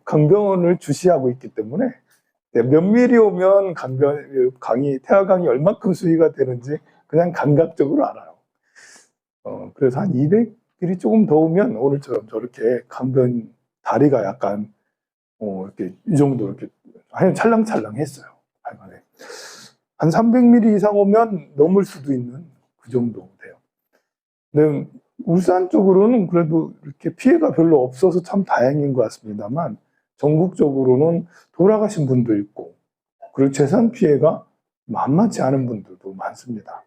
강변을 주시하고 있기 때문에 면밀히 오면 태화강이 얼마큼 수위가 되는지 그냥 감각적으로 알아요. 그래서 한 200mm 조금 더 오면 오늘처럼 저렇게 강변 다리가 약간 이렇게 이 정도 이렇게 찰랑찰랑했어요. 하여간에 한 300mm 이상 오면 넘을 수도 있는 그 정도 돼요. 근데 울산 쪽으로는 그래도 이렇게 피해가 별로 없어서 참 다행인 것 같습니다만 전국적으로는 돌아가신 분도 있고 그리고 재산 피해가 만만치 않은 분들도 많습니다.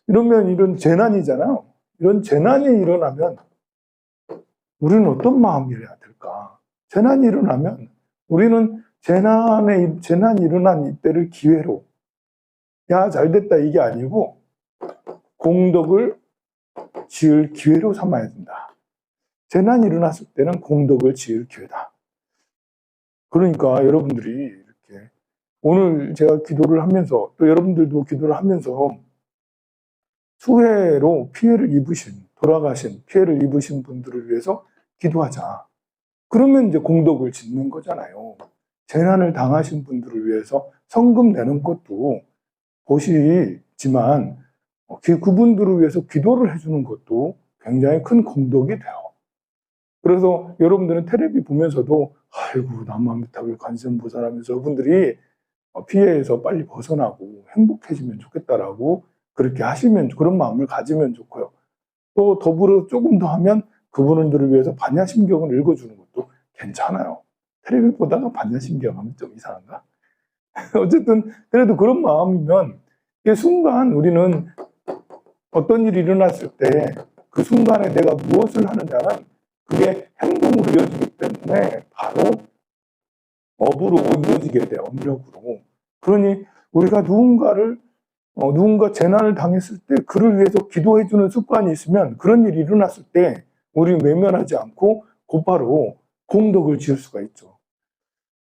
이러면 이런 재난이잖아요. 이런 재난이 일어나면 우리는 어떤 마음이어야 될까? 재난이 일어나면 우리는 재난이 일어난 이때를 기회로 야, 잘됐다 이게 아니고 공덕을 지을 기회로 삼아야 된다. 재난이 일어났을 때는 공덕을 지을 기회다. 그러니까 여러분들이 이렇게 오늘 제가 기도를 하면서 또 여러분들도 기도를 하면서 수해로 돌아가신 피해를 입으신 분들을 위해서 기도하자. 그러면 이제 공덕을 짓는 거잖아요. 재난을 당하신 분들을 위해서 성금 내는 것도 보시지만 그분들을 위해서 기도를 해주는 것도 굉장히 큰 공덕이 돼요. 그래서 여러분들은 텔레비 보면서도 아이고 남한미탁을 관세음보살하면서 여러분들이 피해에서 빨리 벗어나고 행복해지면 좋겠다라고 그렇게 하시면 그런 마음을 가지면 좋고요. 또 더불어 조금 더 하면 그분들을 위해서 반야심경을 읽어주는 것도 괜찮아요. 텔레비 보다가 반야심경 하면 좀 이상한가? 어쨌든 그래도 그런 마음이면 이 순간 우리는 어떤 일이 일어났을 때 그 순간에 내가 무엇을 하느냐는 그게 행동으로 이어지기 때문에 바로 업으로 이어지게 돼요. 업력으로. 그러니 우리가 누군가 재난을 당했을 때 그를 위해서 기도해주는 습관이 있으면 그런 일이 일어났을 때 우리는 외면하지 않고 곧바로 공덕을 지을 수가 있죠.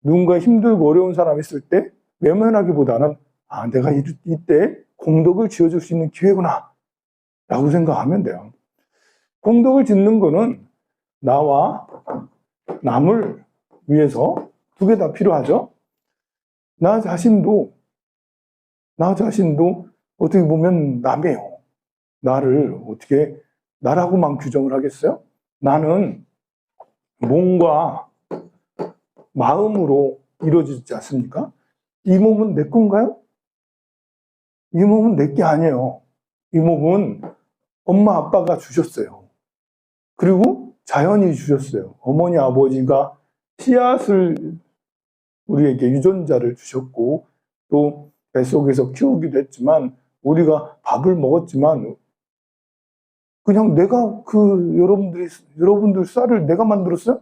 누군가 힘들고 어려운 사람이 있을 때 외면하기보다는 내가 이때 공덕을 지어줄 수 있는 기회구나 라고 생각하면 돼요. 공덕을 짓는 거는 나와 남을 위해서 두 개 다 필요하죠. 나 자신도 어떻게 보면 남이에요. 나를 어떻게 나라고만 규정을 하겠어요? 나는 몸과 마음으로 이루어지지 않습니까? 이 몸은 내 건가요? 이 몸은 내 게 아니에요. 이 몸은 엄마 아빠가 주셨어요. 그리고 자연이 주셨어요. 어머니 아버지가 씨앗을 우리에게 유전자를 주셨고 또 뱃속에서 키우기도 했지만 우리가 밥을 먹었지만 그냥 내가 여러분들 쌀을 내가 만들었어요?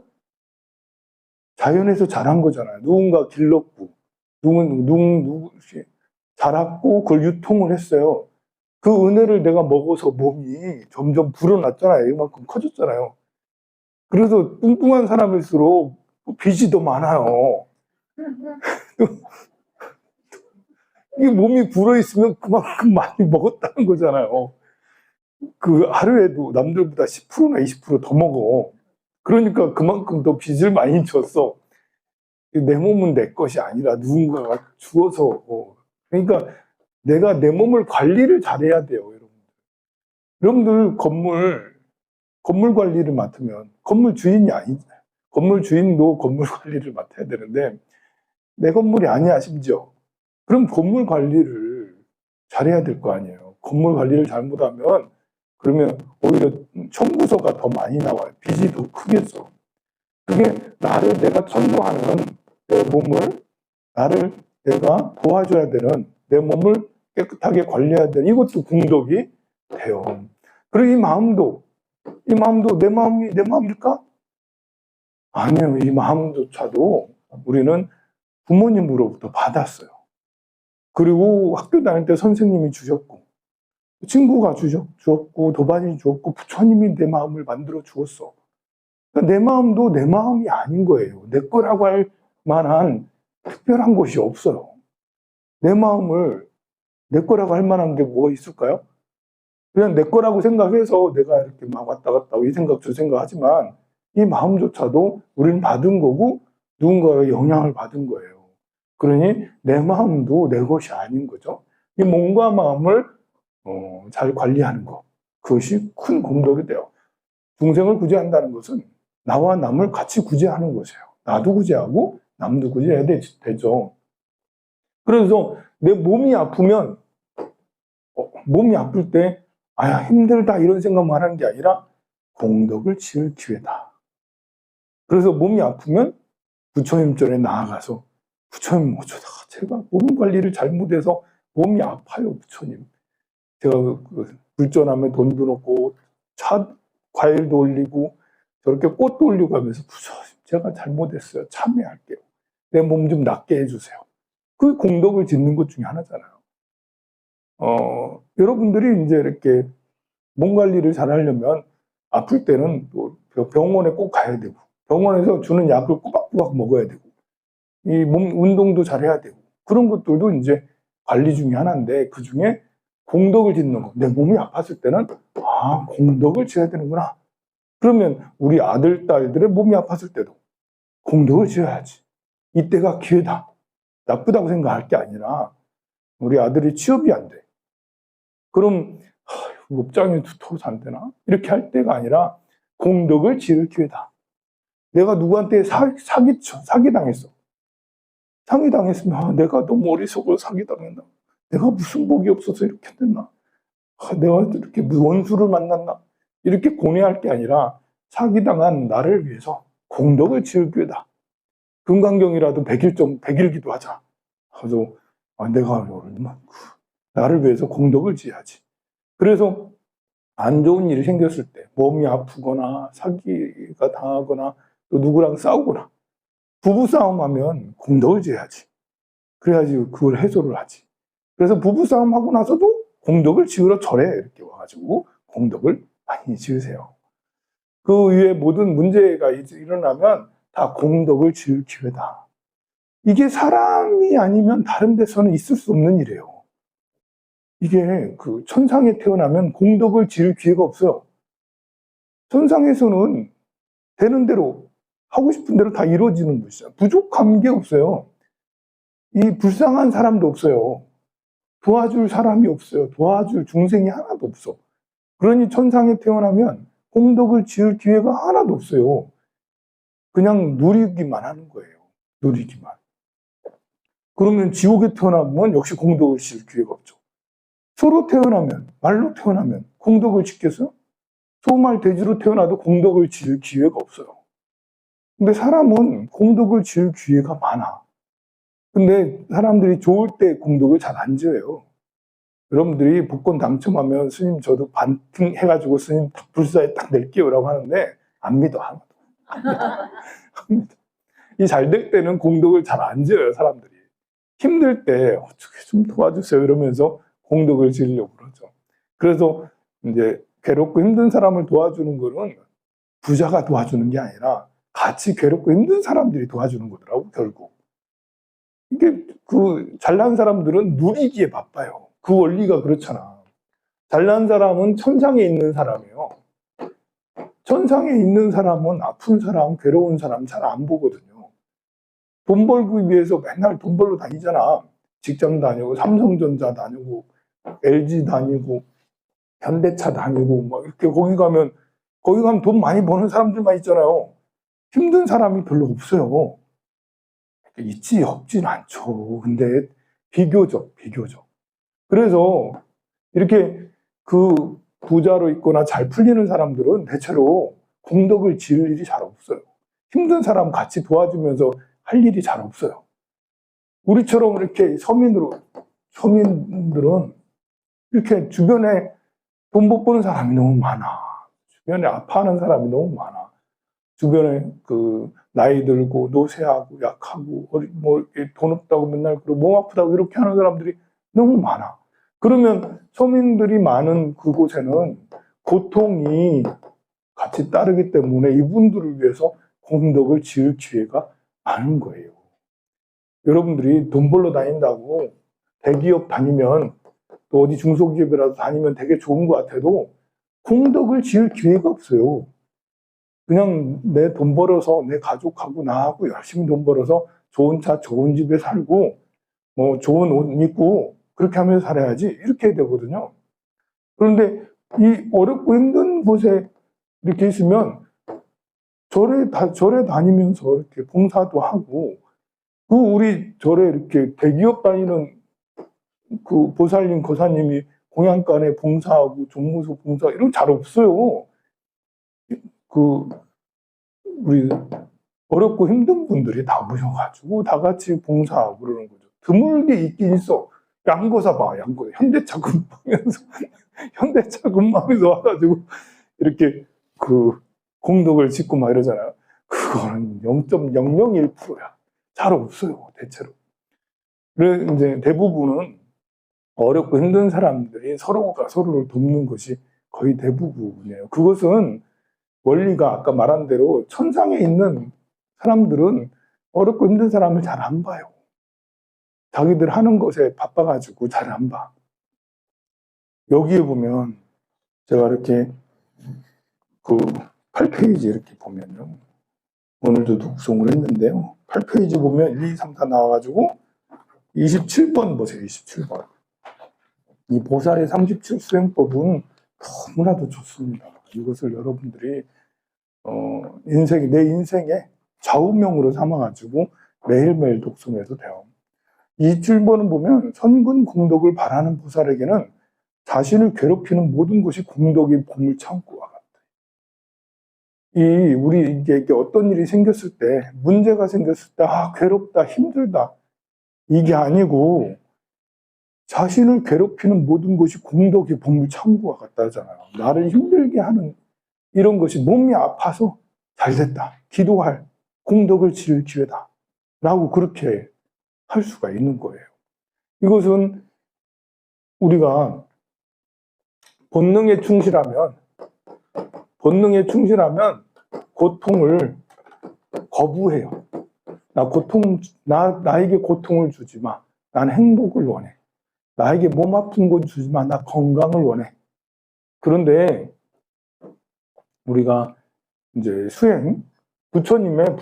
자연에서 자란 거잖아요. 누군가 길렀고 누구 자랐고 그걸 유통을 했어요. 그 은혜를 내가 먹어서 몸이 점점 불어났잖아요. 이만큼 커졌잖아요. 그래서 뚱뚱한 사람일수록 빚이 더 많아요. 이게 몸이 불어있으면 그만큼 많이 먹었다는 거잖아요. 그 하루에도 남들보다 10%나 20% 더 먹어. 그러니까 그만큼 더 빚을 많이 졌어. 내 몸은 내 것이 아니라 누군가가 주어서. 그러니까 내가 내 몸을 관리를 잘해야 돼요, 여러분들. 건물 관리를 맡으면 건물 주인이 아니잖아요. 건물 주인도 건물 관리를 맡아야 되는데 내 건물이 아니야, 심지어. 그럼 건물 관리를 잘해야 될 거 아니에요. 건물 관리를 잘못하면 그러면 오히려 청구서가 더 많이 나와요. 빚이 더 크겠어. 그게 내가 천도하는 내 몸을 내가 도와줘야 되는 내 몸을 깨끗하게 관리해야 되는 이것도 공덕이 돼요. 그리고 이 마음도 내 마음일까? 아니에요. 이 마음조차도 우리는 부모님으로부터 받았어요. 그리고 학교 다닐 때 선생님이 주셨고 친구가 주었고 도반이 주었고 부처님이 내 마음을 만들어 주었어. 그러니까 내 마음도 내 마음이 아닌 거예요. 내 거라고 할 만한 특별한 것이 없어요. 내 마음을 내 거라고 할 만한 게 뭐가 있을까요? 그냥 내 거라고 생각해서 내가 이렇게 막 왔다 갔다 이 생각 저 생각 하지만 이 마음조차도 우리는 받은 거고 누군가의 영향을 받은 거예요. 그러니 내 마음도 내 것이 아닌 거죠. 이 몸과 마음을 잘 관리하는 것, 그것이 큰 공덕이 돼요. 중생을 구제한다는 것은 나와 남을 같이 구제하는 것이에요. 나도 구제하고 남도 구제해야 되죠. 그래서 내 몸이 아프면 몸이 아플 때 아야 힘들다 이런 생각만 하는 게 아니라 공덕을 지을 기회다. 그래서 몸이 아프면 부처님 전에 나아가서 부처님 어쩌다가 제가 몸 관리를 잘못해서 몸이 아파요 부처님. 제가 불전하면 돈도 넣고 과일도 올리고 저렇게 꽃도 올리고 하면서 부처님 제가 잘못했어요. 참회할게요. 내 몸 좀 낫게 해주세요. 그 공덕을 짓는 것 중에 하나잖아요. 여러분들이 이제 이렇게 몸 관리를 잘 하려면 아플 때는 또 병원에 꼭 가야 되고 병원에서 주는 약을 꼬박꼬박 먹어야 되고 이 몸 운동도 잘 해야 되고 그런 것들도 이제 관리 중에 하나인데 그 중에 공덕을 짓는 거. 내 몸이 아팠을 때는 공덕을 지어야 되는구나. 그러면 우리 아들, 딸들의 몸이 아팠을 때도 공덕을 지어야지. 이때가 기회다. 나쁘다고 생각할 게 아니라 우리 아들이 취업이 안 돼. 그럼 업장이 두터워서 안 되나? 이렇게 할 때가 아니라 공덕을 지을 기회다. 내가 누구한테 사기당했어. 사기당했으면 내가 너무 어리석어서 사기당했나? 내가 무슨 복이 없어서 이렇게 됐나? 내가 이렇게 원수를 만났나? 이렇게 고뇌할 게 아니라 사기당한 나를 위해서 공덕을 지을 기회다. 금강경이라도 100일 기도하자. 그래서 내가 나를 위해서 공덕을 지어야지. 그래서 안 좋은 일이 생겼을 때 몸이 아프거나 사기가 당하거나 또 누구랑 싸우거나 부부싸움 하면 공덕을 지어야지. 그래야지 그걸 해소를 하지. 그래서 부부싸움 하고 나서도 공덕을 지으러 절에 이렇게 와가지고 공덕을 많이 지으세요. 그 위에 모든 문제가 일어나면 다 공덕을 지을 기회다. 이게 사람이 아니면 다른 데서는 있을 수 없는 일이에요. 이게 그 천상에 태어나면 공덕을 지을 기회가 없어요. 천상에서는 되는 대로 하고 싶은 대로 다 이루어지는 것이죠. 부족한 게 없어요. 이 불쌍한 사람도 없어요. 도와줄 사람이 없어요. 도와줄 중생이 하나도 없어. 그러니 천상에 태어나면 공덕을 지을 기회가 하나도 없어요. 그냥 누리기만 하는 거예요. 누리기만. 그러면 지옥에 태어나면 역시 공덕을 지을 기회가 없죠. 소로 태어나면, 말로 태어나면 공덕을 짓겠어요? 소말 돼지로 태어나도 공덕을 지을 기회가 없어요. 근데 사람은 공덕을 지을 기회가 많아. 근데 사람들이 좋을 때 공덕을 잘 안 지어요. 여러분들이 복권 당첨하면 스님 저도 반팅 해가지고 스님 불사에 딱 낼게요 라고 하는데 안 믿어. 안 믿어. 이 잘 될 때는 공덕을 잘 안 지어요 사람들이. 힘들 때 어떻게 좀 도와주세요 이러면서 공덕을 지으려고 그러죠. 그래서 이제 괴롭고 힘든 사람을 도와주는 거는 부자가 도와주는 게 아니라 같이 괴롭고 힘든 사람들이 도와주는 거더라고 결국. 이게 잘난 사람들은 누리기에 바빠요. 그 원리가 그렇잖아. 잘난 사람은 천상에 있는 사람이에요. 천상에 있는 사람은 아픈 사람, 괴로운 사람 잘 안 보거든요. 돈 벌기 위해서 맨날 돈 벌러 다니잖아. 직장 다니고, 삼성전자 다니고, LG 다니고, 현대차 다니고, 막 이렇게 거기 가면 돈 많이 버는 사람들만 있잖아요. 힘든 사람이 별로 없어요. 있지, 없진 않죠. 근데 비교적. 그래서 이렇게 그 부자로 있거나 잘 풀리는 사람들은 대체로 공덕을 지을 일이 잘 없어요. 힘든 사람 같이 도와주면서 할 일이 잘 없어요. 우리처럼 이렇게 서민들은 이렇게 주변에 돈 못 버는 사람이 너무 많아. 주변에 아파하는 사람이 너무 많아. 주변에 나이 들고 노쇠하고 약하고 돈 없다고 맨날 그러고 몸 아프다고 이렇게 하는 사람들이 너무 많아. 그러면 서민들이 많은 그곳에는 고통이 같이 따르기 때문에 이분들을 위해서 공덕을 지을 기회가 많은 거예요. 여러분들이 돈 벌러 다닌다고 대기업 다니면 또 어디 중소기업이라도 다니면 되게 좋은 것 같아도 공덕을 지을 기회가 없어요. 그냥 내 돈 벌어서 내 가족하고 나하고 열심히 돈 벌어서 좋은 차, 좋은 집에 살고 뭐 좋은 옷 입고 그렇게 하면서 살아야지 이렇게 되거든요. 그런데 이 어렵고 힘든 곳에 이렇게 있으면 절에 다니면서 이렇게 봉사도 하고 그 우리 절에 이렇게 대기업 다니는 그 보살님, 거사님이 공양간에 봉사하고 종무소 봉사 이런 거 잘 없어요. 그 우리 어렵고 힘든 분들이 다 모여가지고 다 같이 봉사하고 그러는 거죠. 드물게 있긴 있어. 양거사 봐, 양거사. 현대차 근무하면서 현대차 근무하면서 와가지고 이렇게 그 공덕을 짓고 막 이러잖아요. 그거는 0.001%야. 잘 없어요, 대체로. 그래서 이제 대부분은 어렵고 힘든 사람들이 서로가 서로를 돕는 것이 거의 대부분이에요. 그것은 원리가 아까 말한 대로 천상에 있는 사람들은 어렵고 힘든 사람을 잘 안 봐요. 자기들 하는 것에 바빠가지고 잘 안 봐. 여기에 보면 제가 이렇게 그 8페이지 이렇게 보면요. 오늘도 독송을 했는데요. 8페이지 보면 1, 2, 3, 4 나와가지고 27번 보세요. 27번. 이 보살의 37수행법은 너무나도 좋습니다. 이것을 여러분들이 내 인생의 좌우명으로 삼아가지고 매일매일 독송해도 돼요. 이 7번은 보면 선근 공덕을 바라는 보살에게는 자신을 괴롭히는 모든 것이 공덕의 보물 창고와 같다. 우리에게 어떤 일이 생겼을 때, 문제가 생겼을 때, 괴롭다, 힘들다. 이게 아니고, 자신을 괴롭히는 모든 것이 공덕의 보물 창고와 같다 하잖아요. 나를 힘들게 하는 이런 것이 몸이 아파서 잘 됐다. 기도할 공덕을 지을 기회다. 라고 그렇게 할 수가 있는 거예요. 이것은 우리가 본능에 충실하면 고통을 거부해요. 나에게 고통을 주지 마. 난 행복을 원해. 나에게 몸 아픈 건 주지 마. 나 건강을 원해. 그런데 우리가 이제 부처님의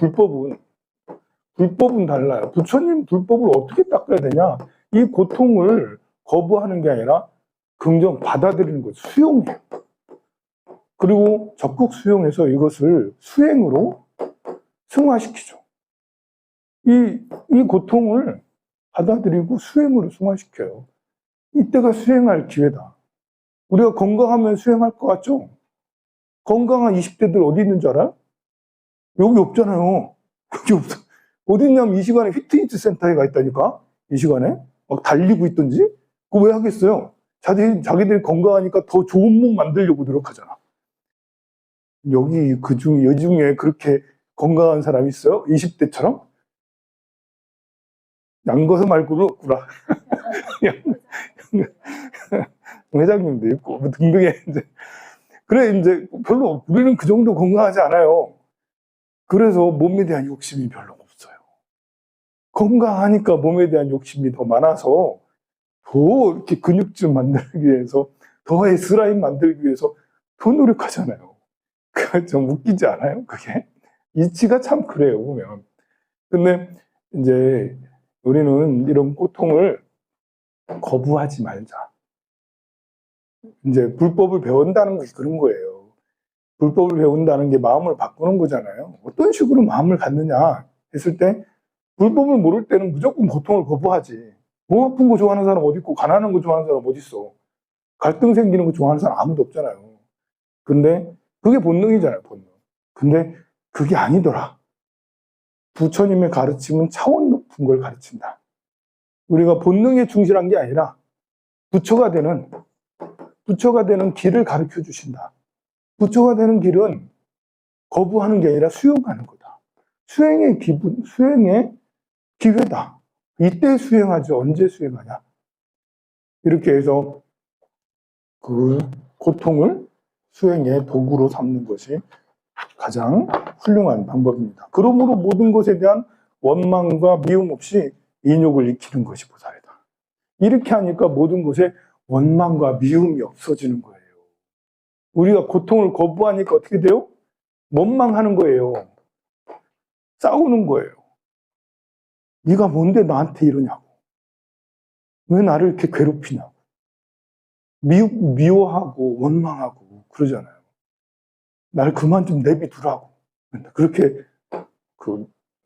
불법은 달라요. 부처님 불법을 어떻게 닦아야 되냐? 이 고통을 거부하는 게 아니라 긍정 받아들이는 거죠. 수용해요. 그리고 적극 수용해서 이것을 수행으로 승화시키죠. 이 고통을 받아들이고 수행으로 승화시켜요. 이때가 수행할 기회다. 우리가 건강하면 수행할 것 같죠? 건강한 20대들 어디 있는 줄 알아요? 여기 없잖아요. 여기 없어. 어디 있냐면 이 시간에 피트니스 센터에 가 있다니까? 이 시간에? 막 달리고 있던지? 그거 왜 하겠어요? 자기들이 건강하니까 더 좋은 몸 만들려고 노력하잖아. 여중에 그렇게 건강한 사람이 있어요? 20대처럼? 양거서 말고는 없구나. 회장님도 있고, 뭐 등등해. 이제 별로, 우리는 그 정도 건강하지 않아요. 그래서 몸에 대한 욕심이 별로 없어요. 건강하니까 몸에 대한 욕심이 더 많아서 더 이렇게 근육질 만들기 위해서, 더 S라인 만들기 위해서 더 노력하잖아요. 그거 좀 웃기지 않아요? 그게? 이치가 참 그래요, 보면. 근데 이제 우리는 이런 고통을 거부하지 말자. 이제 불법을 배운다는 것이 그런 거예요. 불법을 배운다는 게 마음을 바꾸는 거잖아요. 어떤 식으로 마음을 갖느냐 했을 때 불법을 모를 때는 무조건 고통을 거부하지. 몸 아픈 거 좋아하는 사람 어디 있고 가난한 거 좋아하는 사람 어디 있어. 갈등 생기는 거 좋아하는 사람 아무도 없잖아요. 근데 그게 본능이잖아요, 본능. 근데 그게 아니더라. 부처님의 가르침은 차원 높은 걸 가르친다. 우리가 본능에 충실한 게 아니라 부처가 되는 길을 가르쳐 주신다. 부처가 되는 길은 거부하는 게 아니라 수용하는 거다. 수행의 기회다. 이때 수행하지 언제 수행하냐. 이렇게 해서 그 고통을 수행의 도구로 삼는 것이 가장 훌륭한 방법입니다. 그러므로 모든 것에 대한 원망과 미움 없이 인욕을 익히는 것이 보살이다. 이렇게 하니까 모든 것에 원망과 미움이 없어지는 거예요. 우리가 고통을 거부하니까 어떻게 돼요? 원망하는 거예요. 싸우는 거예요. 네가 뭔데 나한테 이러냐고. 왜 나를 이렇게 괴롭히냐고. 미워하고 원망하고 그러잖아요. 날 그만 좀 내비두라고. 그렇게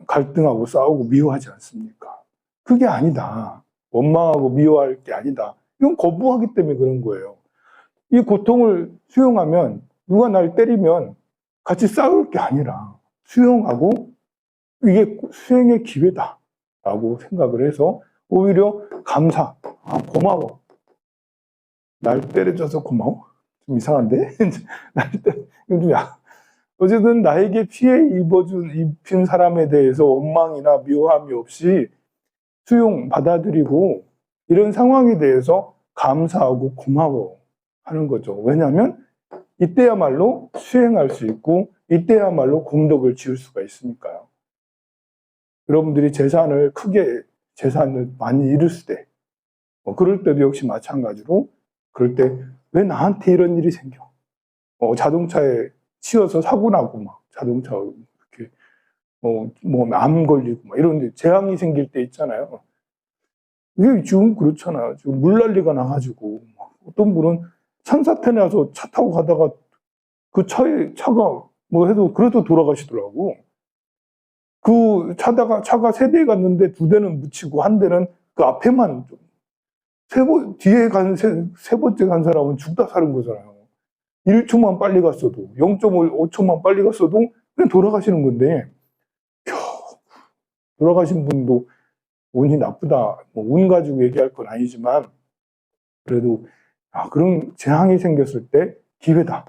갈등하고 싸우고 미워하지 않습니까? 그게 아니다. 원망하고 미워할 게 아니다. 이건 거부하기 때문에 그런 거예요. 이 고통을 수용하면 누가 날 때리면 같이 싸울 게 아니라 수용하고 이게 수행의 기회다 라고 생각을 해서 오히려 감사, 고마워. 날 때려줘서 고마워? 좀 이상한데? 어쨌든 나에게 피해 입힌 사람에 대해서 원망이나 미워함이 없이 수용, 받아들이고 이런 상황에 대해서 감사하고 고마워 하는 거죠. 왜냐하면 이때야말로 수행할 수 있고 이때야말로 공덕을 지을 수가 있으니까요. 여러분들이 재산을 많이 잃었을 때 그럴 때도 역시 마찬가지로 그럴 때 왜 나한테 이런 일이 생겨? 자동차에 치여서 사고 나고 막 자동차 이렇게 암 걸리고 막 이런 재앙이 생길 때 있잖아요. 이게 지금 그렇잖아요. 지금 물난리가 나가지고 어떤 분은 산사태 나서 차 타고 가다가 그 차가 해도 그래도 돌아가시더라고. 그 차가 세 대 갔는데 두 대는 묻히고 한 대는 그 앞에만 뒤에 세 번째 간 사람은 죽다 사는 거잖아요. 1초만 빨리 갔어도 0.5초만 빨리 갔어도 그냥 돌아가시는 건데 돌아가신 분도 운이 나쁘다 운 가지고 얘기할 건 아니지만 그래도 그런 재앙이 생겼을 때 기회다.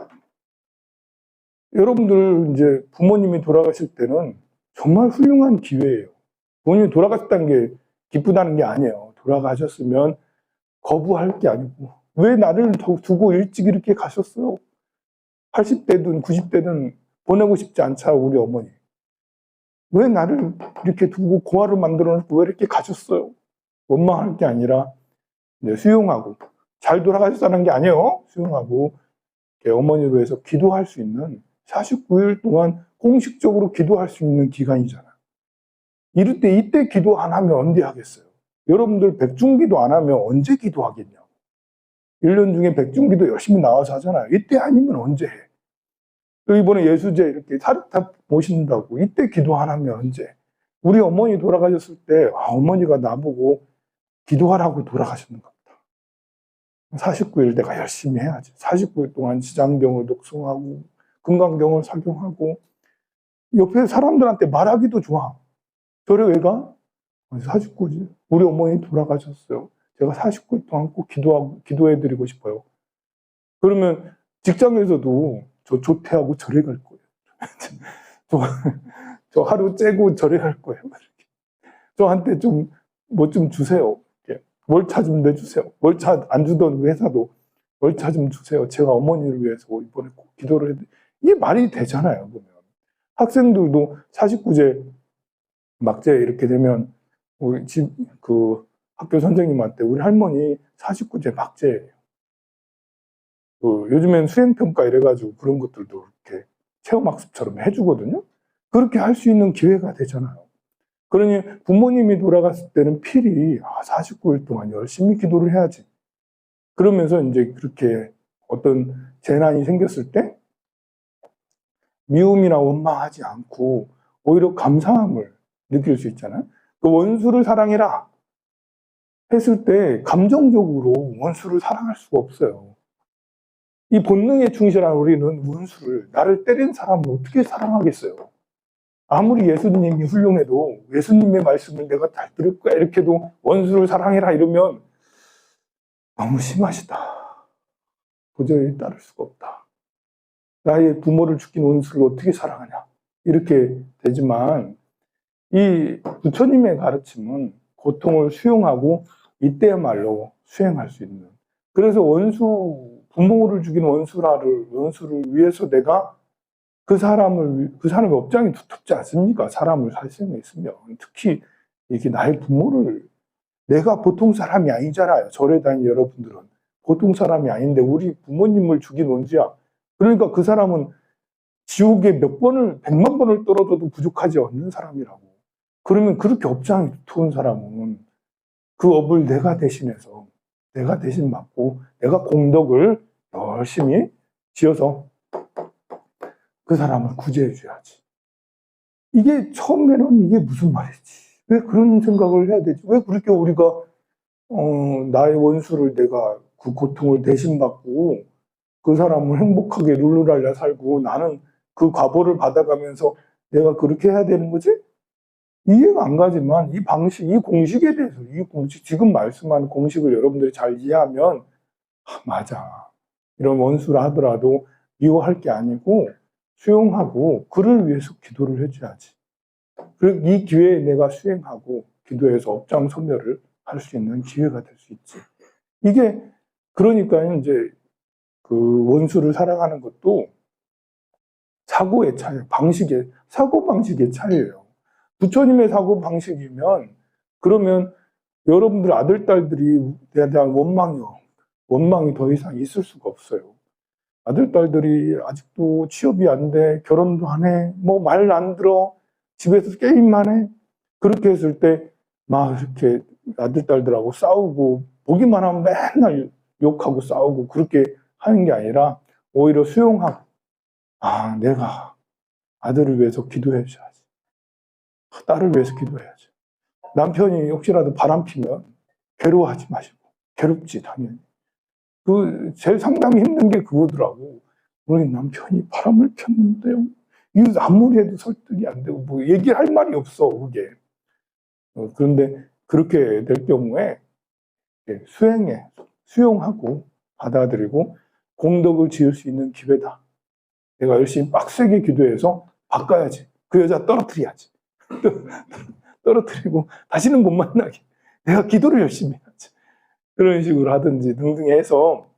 여러분들 이제 부모님이 돌아가실 때는 정말 훌륭한 기회예요. 부모님이 돌아가셨다는 게 기쁘다는 게 아니에요. 돌아가셨으면 거부할 게 아니고 왜 나를 두고 일찍 이렇게 가셨어요? 80대든 90대든 보내고 싶지 않자 우리 어머니. 왜 나를 이렇게 두고 고아를 만들어 놓고 왜 이렇게 가셨어요? 원망할 게 아니라 수용하고 잘 돌아가셨다는 게 아니에요. 수용하고 어머니로 해서 기도할 수 있는 49일 동안 공식적으로 기도할 수 있는 기간이잖아요. 이때 기도 안 하면 언제 하겠어요? 여러분들 백중기도 안 하면 언제 기도하겠냐고. 1년 중에 백중기도 열심히 나와서 하잖아요. 이때 아니면 언제 해? 이번에 예수제 이렇게 사르탑 모신다고 이때 기도 안 하면 언제? 우리 어머니 돌아가셨을 때 어머니가 나보고 기도하라고 돌아가셨는 겁니다. 49일 내가 열심히 해야지. 49일 동안 지장경을 독송하고 금강경을 착용하고 옆에 사람들한테 말하기도 좋아. 저래 왜 가? 49지. 우리 어머니 돌아가셨어요. 제가 49일 동안 꼭 기도해드리고 싶어요. 그러면 직장에서도 저 조퇴하고 절에 갈 거예요. 저 하루 째고 절에 갈 거예요. 저한테 좀 주세요. 월차 좀 내주세요. 월차 안 주던 회사도 월차 좀 주세요. 제가 어머니를 위해서 이번에 꼭 기도를 이게 말이 되잖아요. 보면. 학생들도 49제 막제 이렇게 되면 우리 학교 선생님한테 우리 할머니 49제 막제예요. 요즘엔 수행평가 이래가지고 그런 것들도 이렇게 체험학습처럼 해주거든요. 그렇게 할 수 있는 기회가 되잖아요. 그러니 부모님이 돌아갔을 때는 필히 49일 동안 열심히 기도를 해야지. 그러면서 이제 그렇게 어떤 재난이 생겼을 때 미움이나 원망하지 않고 오히려 감사함을 느낄 수 있잖아요. 그 원수를 사랑해라 했을 때 감정적으로 원수를 사랑할 수가 없어요. 이 본능에 충실한 우리는 원수를, 나를 때린 사람을 어떻게 사랑하겠어요? 아무리 예수님이 훌륭해도 예수님의 말씀을 내가 잘 들을 거야 이렇게 해도 원수를 사랑해라 이러면 너무 심하시다. 도저히 따를 수가 없다. 나의 부모를 죽인 원수를 어떻게 사랑하냐 이렇게 되지만 이 부처님의 가르침은 고통을 수용하고 이때야말로 수행할 수 있는, 그래서 부모를 죽인 원수를 위해서 내가 그 사람의 업장이 두텁지 않습니까? 사람을 살생에 있으면. 특히 이렇게 나의 부모를, 내가 보통 사람이 아니잖아요. 절에 다니는 여러분들은 보통 사람이 아닌데 우리 부모님을 죽인 원수야. 그러니까 그 사람은 지옥에 몇 번을, 100만 번을 떨어져도 부족하지 않는 사람이라고. 그러면 그렇게 업장이 두터운 사람은 그 업을 내가 대신해서, 내가 대신 맡고, 내가 공덕을 열심히 지어서 그 사람을 구제해줘야지. 이게 처음에는 이게 무슨 말이지? 왜 그런 생각을 해야 되지? 왜 그렇게 우리가, 나의 원수를 내가 그 고통을 대신 받고, 그 사람을 행복하게 룰루랄라 살고, 나는 그 과보를 받아가면서 내가 그렇게 해야 되는 거지? 이해가 안 가지만 이 방식, 이 공식에 대해서, 이 공식, 지금 말씀하는 공식을 여러분들이 잘 이해하면, 맞아. 이런 원수라 하더라도 미워할 게 아니고 수용하고 그를 위해서 기도를 해줘야지. 그리고 이 기회에 내가 수행하고 기도해서 업장 소멸을 할 수 있는 기회가 될 수 있지. 이게, 그러니까 이제 그 원수를 사랑하는 것도 사고의 차이, 사고 방식의 차이예요. 부처님의 사고 방식이면, 그러면 여러분들 아들, 딸들이 대한 원망이 더 이상 있을 수가 없어요. 아들, 딸들이 아직도 취업이 안 돼, 결혼도 안 해, 뭐 말 안 들어, 집에서 게임만 해. 그렇게 했을 때, 막 이렇게 아들, 딸들하고 싸우고, 보기만 하면 맨날 욕하고 싸우고, 그렇게 하는 게 아니라, 오히려 수용하고, 내가 아들을 위해서 기도해줘야지. 딸을 위해서 기도해야지. 남편이 혹시라도 바람 피면 괴로워하지 마시고. 괴롭지, 당연히. 제일 상당히 힘든 게 그거더라고. 우리 남편이 바람을 폈는데요. 이거 아무리 해도 설득이 안 되고, 뭐, 얘기할 말이 없어, 그게. 그런데 그렇게 될 경우에 수용하고 받아들이고 공덕을 지을 수 있는 기회다. 내가 열심히 빡세게 기도해서 바꿔야지. 그 여자 떨어뜨려야지. 떨어뜨리고 다시는 못 만나게. 내가 기도를 열심히 해야지. 그런 식으로 하든지 등등 해서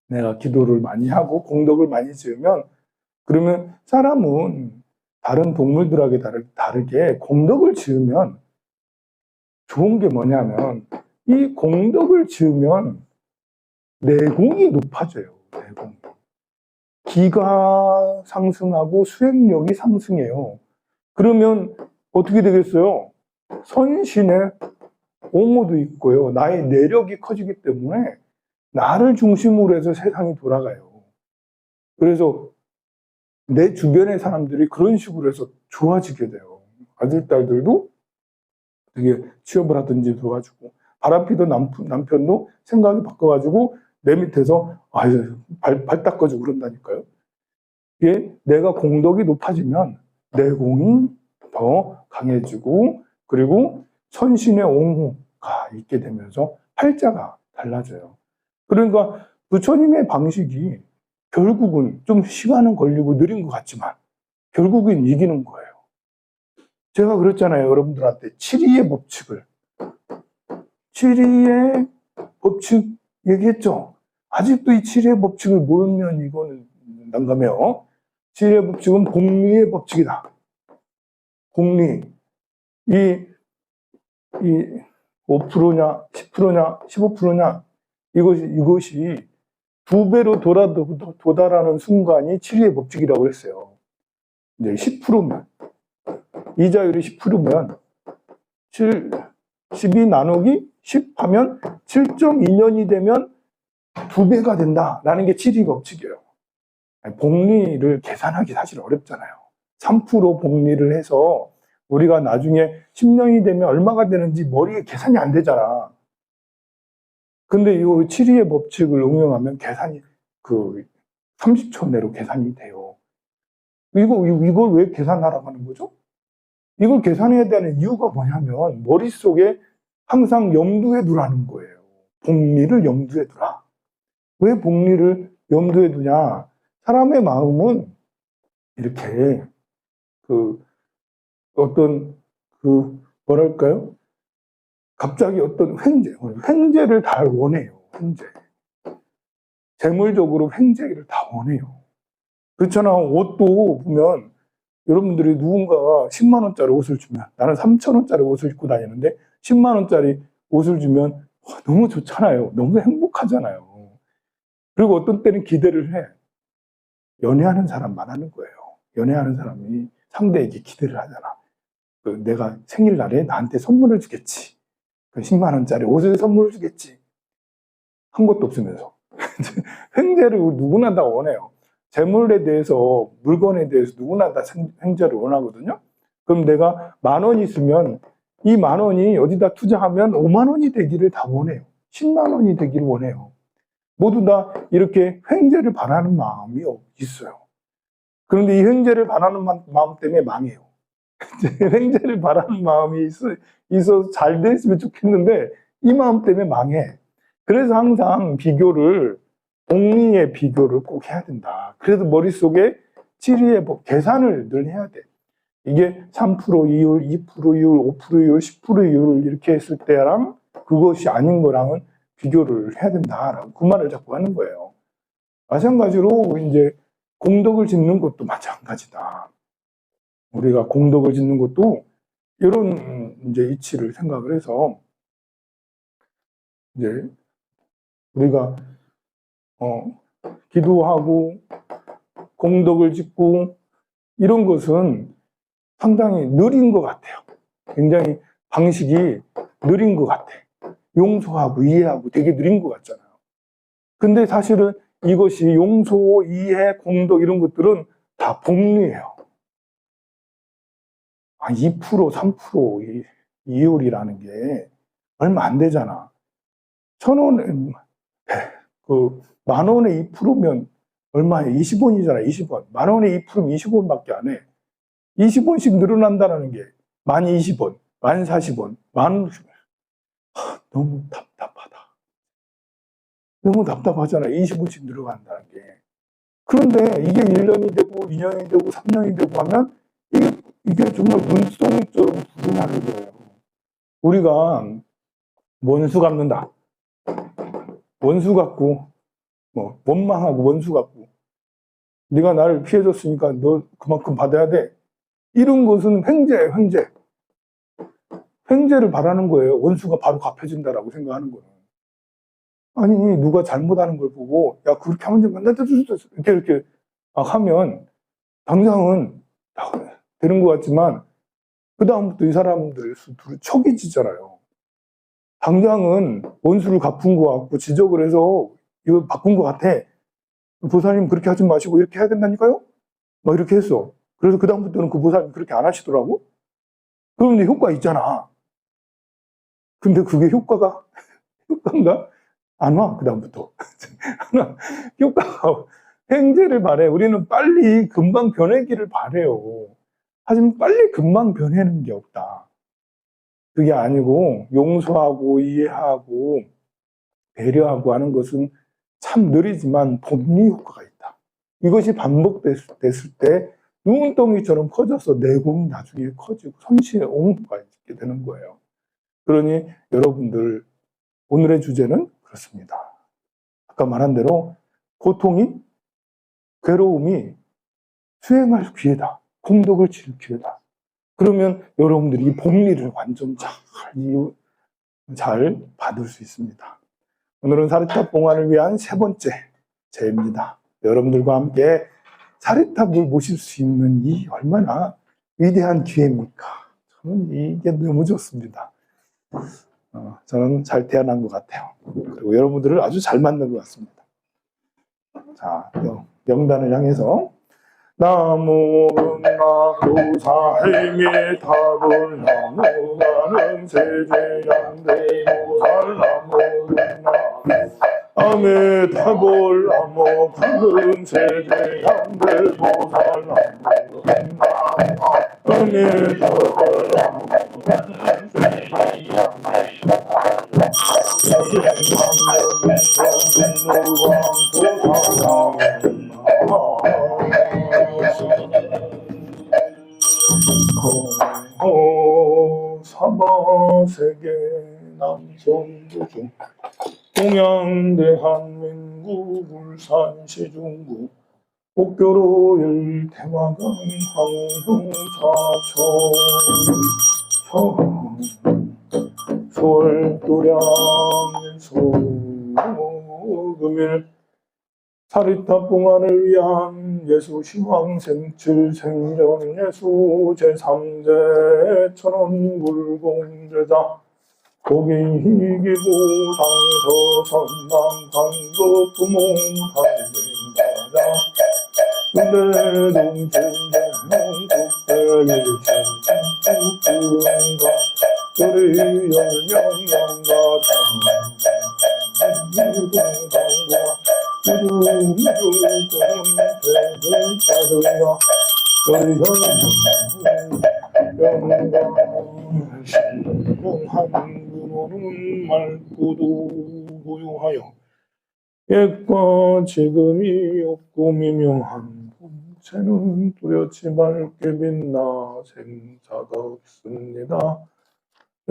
내가 기도를 많이 하고 공덕을 많이 지으면, 그러면 사람은 다른 동물들하고 다르게 공덕을 지으면 좋은 게 뭐냐면, 이 공덕을 지으면 내공이 높아져요. 내공이. 기가 상승하고 수행력이 상승해요. 그러면 어떻게 되겠어요? 선신의 옹호도 있고요. 나의 내력이 커지기 때문에 나를 중심으로 해서 세상이 돌아가요. 그래서 내 주변의 사람들이 그런 식으로 해서 좋아지게 돼요. 아들, 딸들도 되게 취업을 하든지 도와주고, 바람피던 남편도 생각이 바꿔가지고 내 밑에서 발 닦아주고 그런다니까요. 이게 내가 공덕이 높아지면 내공이 더 강해지고, 그리고 선신의 옹호가 있게 되면서 팔자가 달라져요. 그러니까 부처님의 방식이 결국은 좀 시간은 걸리고 느린 것 같지만 결국은 이기는 거예요. 제가 그랬잖아요. 여러분들한테 7위의 법칙 얘기했죠. 아직도 이 7위의 법칙을 모르면 이거는 난감해요. 7위의 법칙은 복리의 법칙이다. 복리. 이 5%냐, 10%냐, 15%냐, 이것이 2배로 도달하는 순간이 7위의 법칙이라고 했어요. 이제 10%면, 이자율이 10%면, 12 나누기 10 하면 7.2년이 되면 2배가 된다라는 게 7위 법칙이에요. 복리를 계산하기 사실 어렵잖아요. 3% 복리를 해서 우리가 나중에 10년이 되면 얼마가 되는지 머리에 계산이 안 되잖아. 근데 이 7위의 법칙을 응용하면 계산이 30초 내로 계산이 돼요. 이걸 왜 계산하라고 하는 거죠? 이걸 계산해야 되는 이유가 뭐냐면 머릿속에 항상 염두에 두라는 거예요. 복리를 염두에 두라. 왜 복리를 염두에 두냐? 사람의 마음은 이렇게 뭐랄까요? 갑자기 어떤 횡재를 다 원해요. 횡재. 재물적으로 횡재를 다 원해요. 그렇잖아. 옷도 보면 여러분들이 누군가가 10만 원짜리 옷을 주면, 나는 3천 원짜리 옷을 입고 다니는데 10만 원짜리 옷을 주면 너무 좋잖아요. 너무 행복하잖아요. 그리고 어떤 때는 기대를 해. 연애하는 사람만 하는 거예요. 연애하는 사람이 상대에게 기대를 하잖아. 내가 생일날에 나한테 선물을 주겠지. 10만 원짜리 옷을 선물을 주겠지. 한 것도 없으면서. 횡재를 누구나 다 원해요. 재물에 대해서, 물건에 대해서 누구나 다 횡재를 원하거든요. 그럼 내가 10,000원 있으면 이 10,000원이 어디다 투자하면 50,000원이 되기를 다 원해요. 10만 원이 되기를 원해요. 모두 다 이렇게 횡재를 바라는 마음이 있어요. 그런데 이 횡재를 바라는 마음 때문에 망해요. 횡재를 바라는 마음이 있어서 잘 됐으면 좋겠는데 이 마음 때문에 망해. 그래서 항상 복리의 비교를 꼭 해야 된다. 그래서 머릿속에 지리의 계산을 늘 해야 돼. 이게 3% 이율, 2% 이율, 5% 이율, 10% 이율을 이렇게 했을 때랑 그것이 아닌 거랑은 비교를 해야 된다라고 그 말을 자꾸 하는 거예요. 마찬가지로 이제 공덕을 짓는 것도 마찬가지다. 우리가 공덕을 짓는 것도 이런 이제 이치를 생각을 해서 이제 우리가 기도하고 공덕을 짓고 이런 것은 상당히 느린 것 같아요. 굉장히 방식이 느린 것 같아. 용서하고 이해하고 되게 느린 것 같잖아요. 근데 사실은 이것이 용서, 이해, 공덕 이런 것들은 다 복리예요. 2%, 3% 이율이라는 게 얼마 안 되잖아. 1,000원, 10,000원에 2%면 얼마에 20원이잖아, 20원. 10,000원에 2%면 20원밖에 안 해. 20원씩 늘어난다는 게 1020원, 1040원, 너무 답답하다. 너무 답답하잖아. 20원씩 늘어간다는 게. 그런데 이게 1년이 되고 2년이 되고 3년이 되고 하면 이게 정말 눈송이처럼 불어나는 거예요. 우리가 원수 갚는다. 원수 갚고 원망하고 원수 갚고 네가 나를 피해줬으니까 너 그만큼 받아야 돼. 이런 것은 횡재예요. 횡재를 바라는 거예요. 원수가 바로 갚아준다라고 생각하는 거예요. 아니 누가 잘못하는 걸 보고 야 그렇게 하면 이렇게 하면 당장은 되는 것 같지만 그 다음부터 이 사람들이 척이 지잖아요. 당장은 원수를 갚은 것 같고 지적을 해서 이거 바꾼 것 같아. 보살님 그렇게 하지 마시고 이렇게 해야 된다니까요? 막 이렇게 했어. 그래서 그 다음부터는 그 보살님 그렇게 안 하시더라고. 그런데 효과 있잖아. 근데 그게 효과인가? 안 와, 그 다음부터. 효과가, 횡재를 바래. 우리는 빨리 금방 변하기를 바래요. 하지만 빨리 금방 변하는 게 없다. 그게 아니고, 용서하고, 이해하고, 배려하고 하는 것은 참 느리지만 복리 효과가 있다. 이것이 반복됐을 때, 눈덩이처럼 커져서 내공이 나중에 커지고, 선실에 옹호가 있게 되는 거예요. 그러니 여러분들, 오늘의 주제는 그렇습니다. 아까 말한 대로 고통이, 괴로움이 수행할 기회다. 공덕을 지을 기회다. 그러면 여러분들이 이 복리를 완전 잘 받을 수 있습니다. 오늘은 사리탑 봉안을 위한 3번째 제입니다. 여러분들과 함께 사리탑을 모실 수 있는 이 얼마나 위대한 기회입니까? 저는 이게 너무 좋습니다. 저는 잘 태어난 것 같아요. 그리고 여러분들을 아주 잘 만난 것 같습니다. 자, 명단을 향해서 나무는 나교사행의 탑을 나무가는 세제양대 모살 나무는 나무의 탑을 나무가는 세제양대 모살 나무는 나무의 탑을 나무가는 세제양대 사바세계 남성부중 동양대한민국 울산 시중구 옥교로일 대화강 황형사천 서울도량 소금일 사리타 봉안을 위한 예수 시황 생칠 생전 예수 제3대 천원 물공제자 고기기부 상서 선남 강도 부모 단생자자 군대동진대농국대일신국군가 우리 열명영가장 한군호는 맑고도 고요하여 옛과 지금이 없고 미묘한 본체는 뚜렷이 맑게 빛나 생사가 없습니다.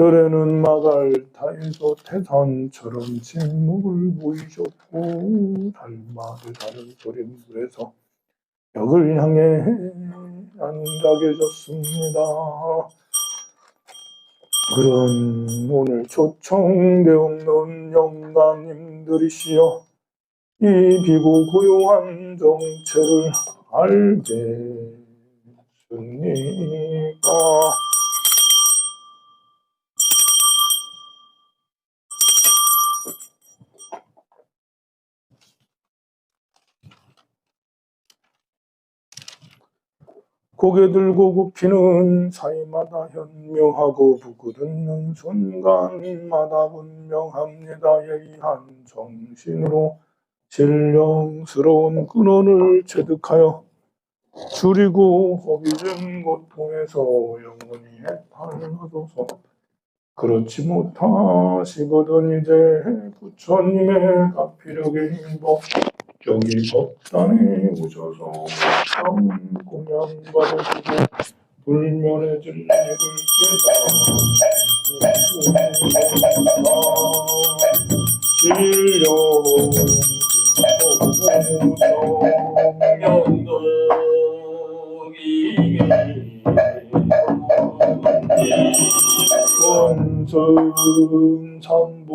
열에는 마갈타에서 태산처럼 침묵을 보이셨고 달마를 다는 소림물에서 벽을 향해 앉아 계셨습니다. 그런 오늘 초청되어 없는 영가님들이시여 이 비고 고요한 정체를 알겠습니까? 고개 들고 굽히는 사이마다 현묘하고 부끄듣는 순간마다 분명합니다. 예의한 정신으로 신령스러운 근원을 체득하여 줄이고 허비된 고통에서 영원히 해탈하소서. 그렇지 못하시거든 이제 부처님의 가피력에 힘입어 여기 법당에 오셔서 참 공양받으시고 불면의 진리를 원성 참보